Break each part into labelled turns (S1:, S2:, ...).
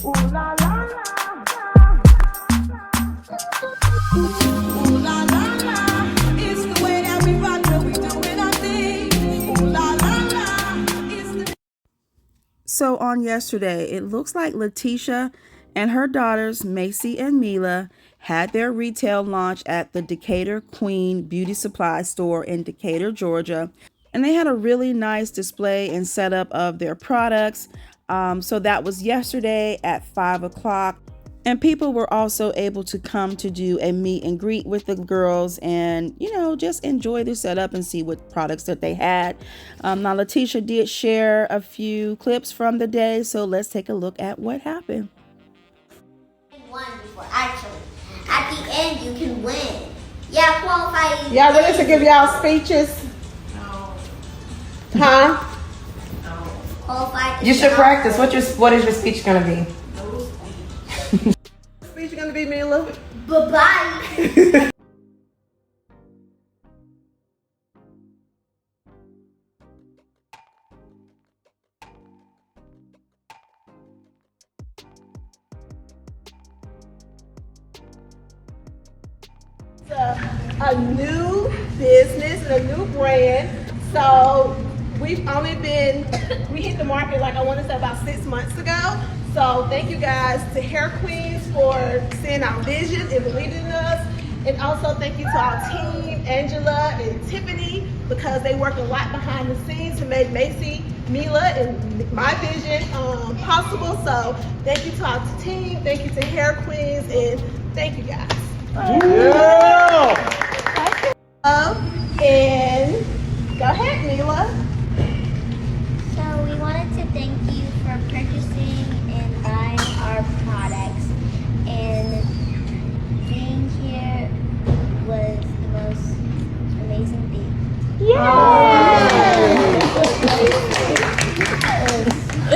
S1: Ooh la la la. Ooh la la la. It's the way that we rock when we doing our thing. Ooh la la la. It's the. So on yesterday, it looks like LaTisha and her daughters, Maci and Mila, had their retail launch at the Decatur Queen Beauty Supply store in Decatur, Georgia. And they had a really nice display and setup of their products. So that was yesterday at 5 o'clock. And people were also able to come to do a meet and greet with the girls and, just enjoy the setup and see what products that they had. Now, LaTisha did share a few clips from the day, so let's take a look at what happened.
S2: Won before, actually. At the end, you can win. Yeah, qualify.
S3: Y'all ready to give y'all speeches?
S2: No.
S3: Huh?
S2: No. Qualify.
S4: You should practice. What is your speech gonna be?
S3: Speech gonna be, Mila?
S2: Bye-bye.
S3: A new business and a new brand. So we hit the market like I want to say about 6 months ago. So thank you guys to Hair Queens for seeing our vision and believing in us. And also thank you to our team, Angela and Tiffany, because they work a lot behind the scenes to make Maci, Mila, and my vision possible. So thank you to our team, thank you to Hair Queens, and thank you guys. Yeah. And go ahead, Mila.
S2: So we wanted to thank you for purchasing and buying our products. And being here was the most amazing thing.
S5: Yeah.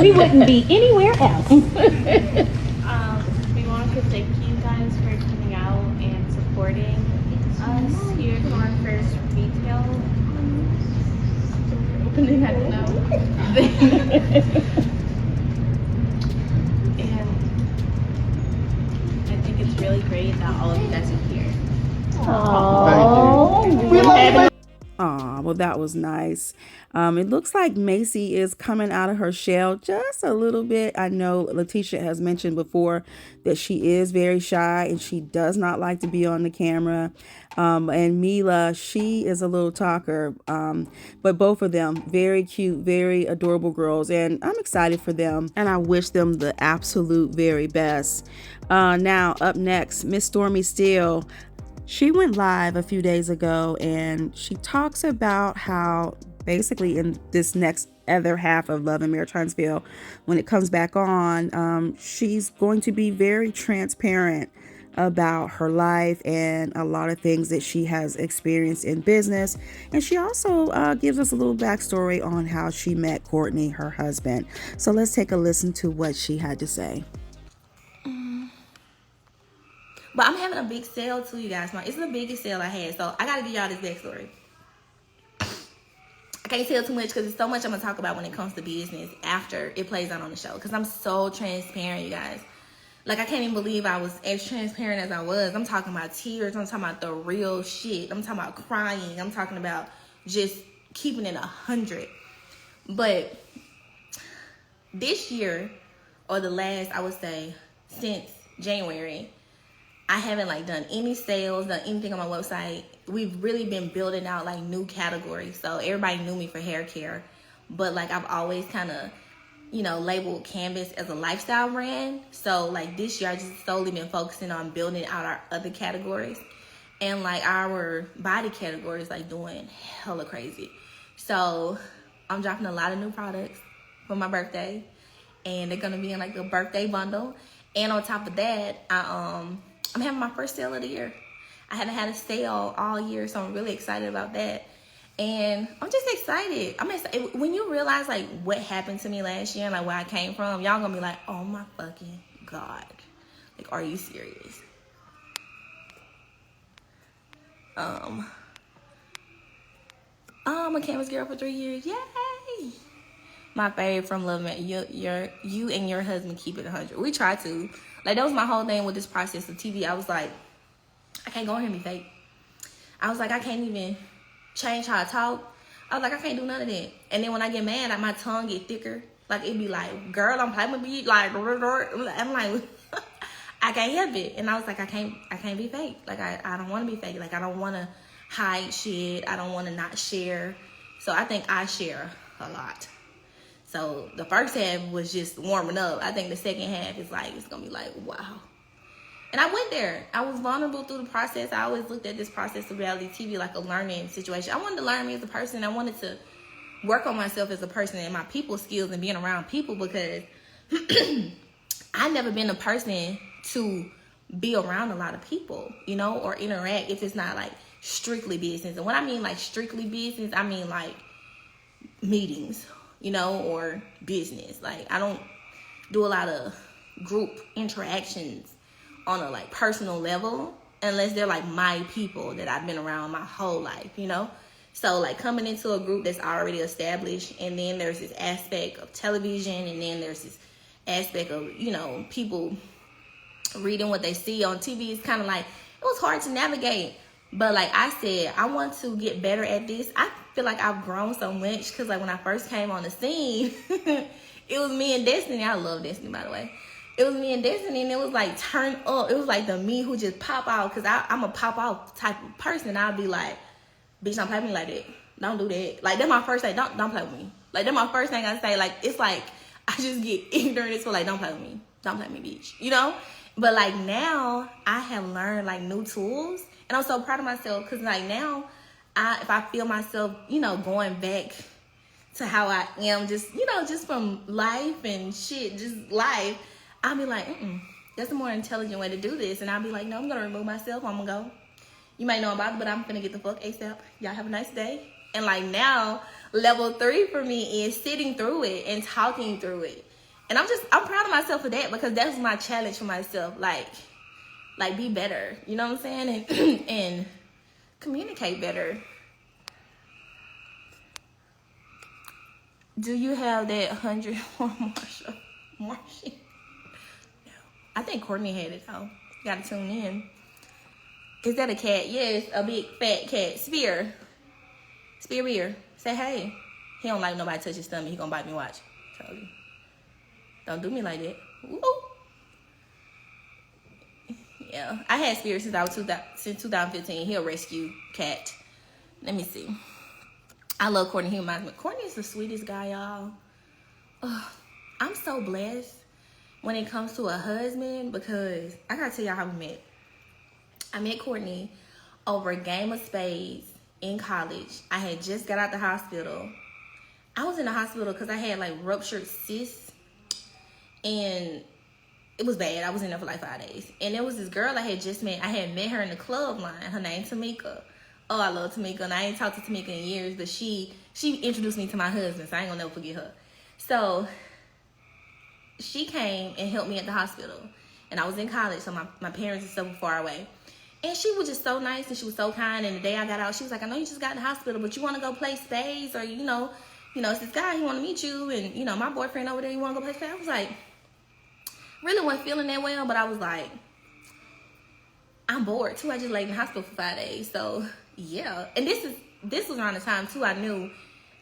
S5: We wouldn't be anywhere else.
S6: We wanted to thank you guys for coming out and supporting us here for our first retail opening. I don't know. And I think it's really great that all of you guys are here.
S5: Oh, we love you.
S1: Aw, well, that was nice. It looks like Maci is coming out of her shell just a little bit. I know LaTisha has mentioned before that she is very shy and she does not like to be on the camera. And Mila, she is a little talker. But both of them, very cute, very adorable girls. And I'm excited for them. And I wish them the absolute very best. Now, up next, Miss Stormi Steele. She went live a few days ago and she talks about how basically in this next other half of Love and Marriage Huntsville, when it comes back on, she's going to be very transparent about her life and a lot of things that she has experienced in business. And she also gives us a little backstory on how she met Courtney, her husband. So let's take a listen to what she had to say.
S7: But I'm having a big sale too, you guys. It's the biggest sale I had, so I gotta give y'all this backstory. I can't tell too much because there's so much I'm gonna talk about when it comes to business after it plays out on the show. Because I'm so transparent, you guys. Like, I can't even believe I was as transparent as I was. I'm talking about tears. I'm talking about the real shit. I'm talking about crying. I'm talking about just keeping it 100. But this year, or the last, I would say, since January, I haven't done any sales, done anything on my website. We've really been building out new categories. So everybody knew me for hair care, but I've always kind of, labeled Canvas as a lifestyle brand. So this year I just solely been focusing on building out our other categories, and our body categories doing hella crazy. So I'm dropping a lot of new products for my birthday, and they're gonna be in a birthday bundle. And on top of that, I'm having my first sale of the year. I haven't had a sale all year, so I'm really excited about that. And I'm just excited. I'm excited. When you realize what happened to me last year and where I came from, y'all gonna be like, oh my fucking God. Are you serious? I'm a Canvas girl for 3 years. Yay! my favorite from Love and you and your husband keep it 100. We try to. Like, that was my whole thing with this process of TV. I was like, I can't go here and be fake. I was like, I can't even change how I talk. I was like, I can't do none of that. And then when I get mad, like, my tongue get thicker. Like, it'd be like, girl, I'm playing with me. Like, I'm like, I can't help it. And I was like, I can't be fake. Like, I don't want to be fake. Like, I don't want to hide shit. I don't want to not share. So I think I share a lot. So the first half was just warming up. I think the second half is like, it's going to be like, wow. And I went there. I was vulnerable through the process. I always looked at this process of reality TV like a learning situation. I wanted to learn me as a person. I wanted to work on myself as a person and my people skills and being around people, because I've never been a person to be around a lot of people, you know, or interact if it's not like strictly business. And when I mean like strictly business, I mean like meetings, you know, or business. Like, I don't do a lot of group interactions on a like personal level unless they're like my people that I've been around my whole life, you know. So like coming into a group that's already established, and then there's this aspect of television, and then there's this aspect of, you know, people reading what they see on TV. It's kind of like, it was hard to navigate. But like I said, I want to get better at this. I feel like I've grown so much, because like when I first came on the scene, it was me and Destiny. I love Destiny, by the way. It was me and Destiny, and it was like turn up. It was like the me who just pop out, because I'm a pop out type of person. I'll be like, bitch, don't play with me like that. Don't do that. Like, that's my first thing. Don't play with me. Like, that's my first thing I say. Like, it's like I just get ignorant as well. Like, don't play with me. Don't play with me, bitch. You know? But like now I have learned like new tools, and I'm so proud of myself, because like now if I feel myself, you know, going back to how I am, just, you know, just from life and shit, just life, I'll be like, that's a more intelligent way to do this. And I'll be like, no, I'm gonna remove myself. I'm gonna go. You might know about it, but I'm gonna get the fuck ASAP. Y'all have a nice day. And like now, level 3 for me is sitting through it and talking through it. And I'm proud of myself for that, because that was my challenge for myself. Like be better. You know what I'm saying? And communicate better. Do you have that 100 for Marsha? No. I think Courtney had it though. Gotta tune in. Is that a cat? Yes, a big fat cat. Spear beer. Say hey. He don't like nobody touch his stomach. He gonna bite me. Watch. Tell you. Don't do me like that. Woo. Yeah, I had Spear since 2015. He a rescue cat. Let me see. I love Courtney. He reminds me. Courtney's the sweetest guy, y'all. I'm so blessed when it comes to a husband, because I gotta tell y'all how we met. I met Courtney over a game of spades in college. I had just got out the hospital. I was in the hospital because I had like ruptured cysts, and it was bad. I was in there for like 5 days. And there was this girl I had just met. I had met her in the club line. Her name's Tamika. Oh, I love Tamika. And I ain't talked to Tamika in years, but she introduced me to my husband, so I ain't gonna never forget her. So she came and helped me at the hospital. And I was in college, so my parents are so far away. And she was just so nice, and she was so kind. And the day I got out, she was like, I know you just got in the hospital, but you want to go play spades? Or, you know, it's this guy, he want to meet you. And, you know, my boyfriend over there, you want to go play spades? I was like, really wasn't feeling that well, but I was like, I'm bored, too. I just laid in the hospital for 5 days. So, yeah. And this was around the time, too, I knew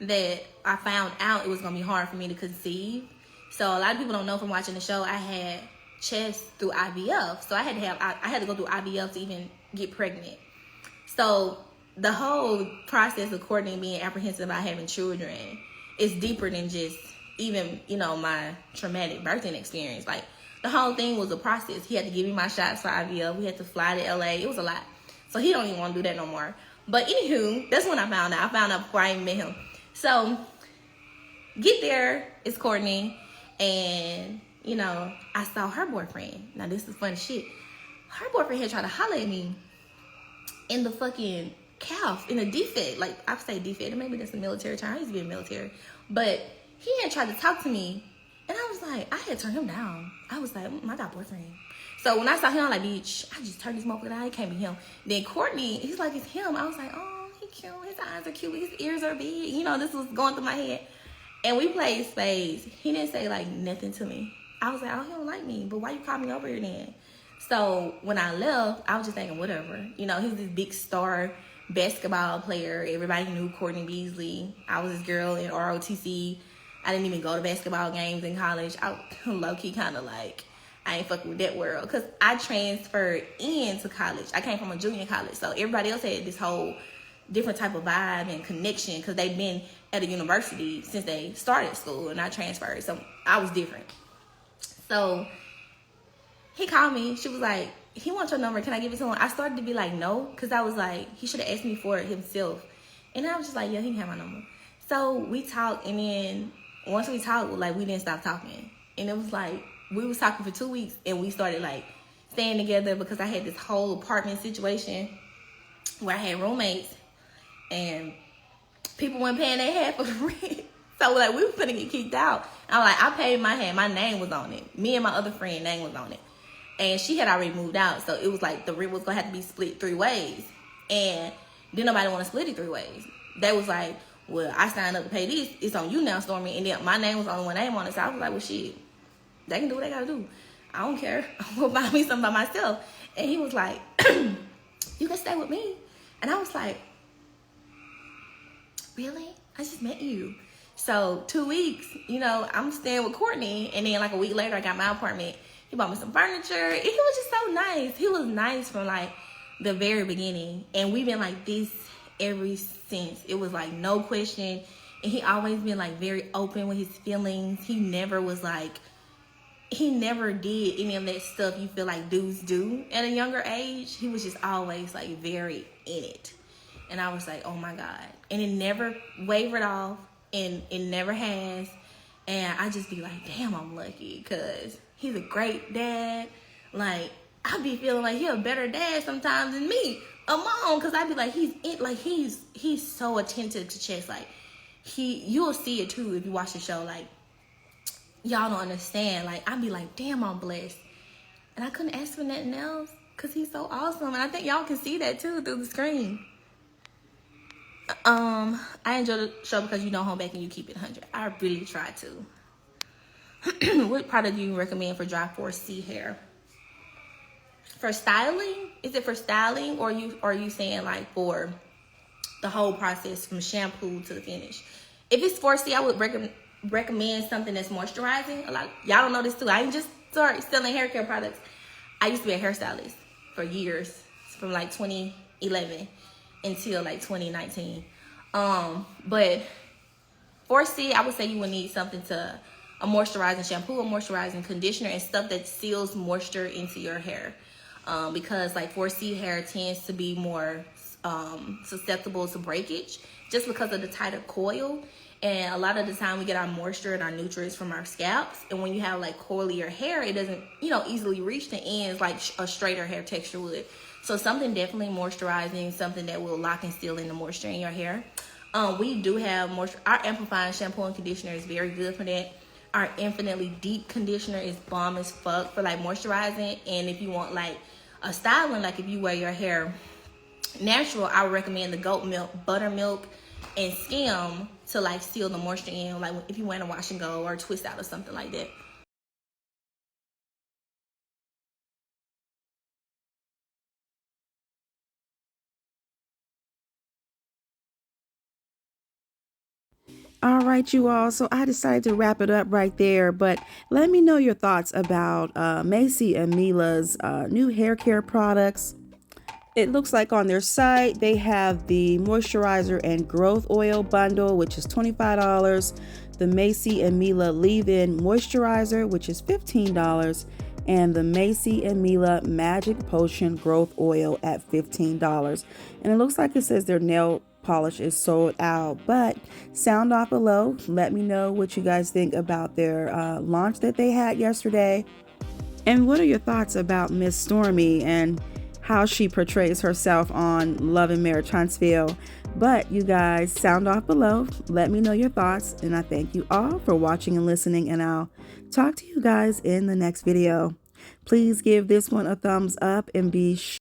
S7: that I found out it was going to be hard for me to conceive. So, a lot of people don't know from watching the show, I had chest through IVF. So I had to go through IVF to even get pregnant. So the whole process of Courtney being apprehensive about having children is deeper than just even, you know, my traumatic birthing experience. Like, the whole thing was a process. He had to give me my shots for IVF. We had to fly to LA. It was a lot. So he don't even want to do that no more. But anywho, that's when I found out. I found out before I even met him. So get there, it's Courtney, and you know, I saw her boyfriend. Now, this is funny shit. Her boyfriend had tried to holler at me in the fucking calf, in a defect. Like, I say defect, maybe that's a military term. I used to be in the military. But he had tried to talk to me, and I was like, I had turned him down. I was like, I got a boyfriend. So when I saw him, I'm like, bitch, I just turned this motherfucker down. It can't be him. Then Courtney, he's like, it's him. I was like, oh, he cute. His eyes are cute. His ears are big. You know, this was going through my head. And we played spades. He didn't say like nothing to me. I was like, oh, he don't like me, but why you call me over here then? So when I left, I was just thinking, whatever. You know, he's this big star basketball player. Everybody knew Courtney Beasley. I was this girl in ROTC. I didn't even go to basketball games in college. I low-key kind of like, I ain't fucking with that world. Because I transferred into college. I came from a junior college. So everybody else had this whole different type of vibe and connection because they've been at a university since they started school, and I transferred. So I was different. So he called me. She was like, he wants your number. Can I give it to him? I started to be like, no, because I was like, he should have asked me for it himself. And I was just like, yeah, he can have my number. So we talked, and then once we talked, like, we didn't stop talking. And it was like, we was talking for 2 weeks, and we started like staying together because I had this whole apartment situation where I had roommates, and people weren't paying their half of the rent. So like, we were gonna get kicked out. I'm like, I paid my half. My name was on it. Me and my other friend name was on it. And she had already moved out. So it was like the rent was gonna have to be split 3 ways. And then nobody want to split it 3 ways. They was like, well, I signed up to pay this. It's on you now, Stormi. And then my name was the only one name on it. So I was like, well, shit, they can do what they gotta do. I don't care. I'm gonna buy me something by myself. And he was like, you can stay with me. And I was like, really? I just met you. So 2 weeks, you know, I'm staying with Courtney. And then like a week later, I got my apartment. He bought me some furniture. And he was just so nice. He was nice from like the very beginning. And we've been like this ever since. It was like no question. And he always been like very open with his feelings. He never was like, he never did any of that stuff you feel like dudes do at a younger age. He was just always like very in it. And I was like, oh my God. And it never wavered off. And it never has. And I just be like, damn, I'm lucky. Because he's a great dad. Like, I be feeling like he a better dad sometimes than me. A mom. Because I be like, he's so attentive to Chess. Like, you'll see it too if you watch the show. Like, y'all don't understand. Like, I be like, damn, I'm blessed. And I couldn't ask for nothing else. Because he's so awesome. And I think y'all can see that too through the screen. I enjoy the show because you don't hold back and you keep it 100. I really try to. What product do you recommend for dry 4C hair? For styling? Is it for styling, or are you saying like for the whole process from shampoo to the finish? If it's 4C, I would recommend something that's moisturizing. A lot y'all don't know this too. I ain't just started selling hair care products. I used to be a hairstylist for years, from like 2011 until like 2019. But 4C, I would say you would need something to a moisturizing shampoo, a moisturizing conditioner, and stuff that seals moisture into your hair. Because like 4C hair tends to be more susceptible to breakage just because of the tighter coil. And a lot of the time we get our moisture and our nutrients from our scalps. And when you have like coilier hair, it doesn't, easily reach the ends like a straighter hair texture would. So something definitely moisturizing, something that will lock and seal in the moisture in your hair. We do have moisture. Our amplifying shampoo and conditioner is very good for that. Our infinitely deep conditioner is bomb as fuck for like moisturizing. And if you want like a styling, like if you wear your hair natural, I would recommend the goat milk, buttermilk, and skim to like seal the moisture in, like if you want to wash and go or twist out or something like that.
S1: All right, you all. So I decided to wrap it up right there. But let me know your thoughts about Maci and Mila's new hair care products. It looks like on their site, they have the moisturizer and growth oil bundle, which is $25. The Maci and Mila leave-in moisturizer, which is $15. And the Maci and Mila Magic Potion Growth Oil at $15. And it looks like it says their nail polish is sold out, but sound off below. Let me know what you guys think about their launch that they had yesterday. And what are your thoughts about Miss Stormi and how she portrays herself on Love and Marriage Huntsville? But you guys, sound off below. Let me know your thoughts. And I thank you all for watching and listening. And I'll talk to you guys in the next video. Please give this one a thumbs up and be sure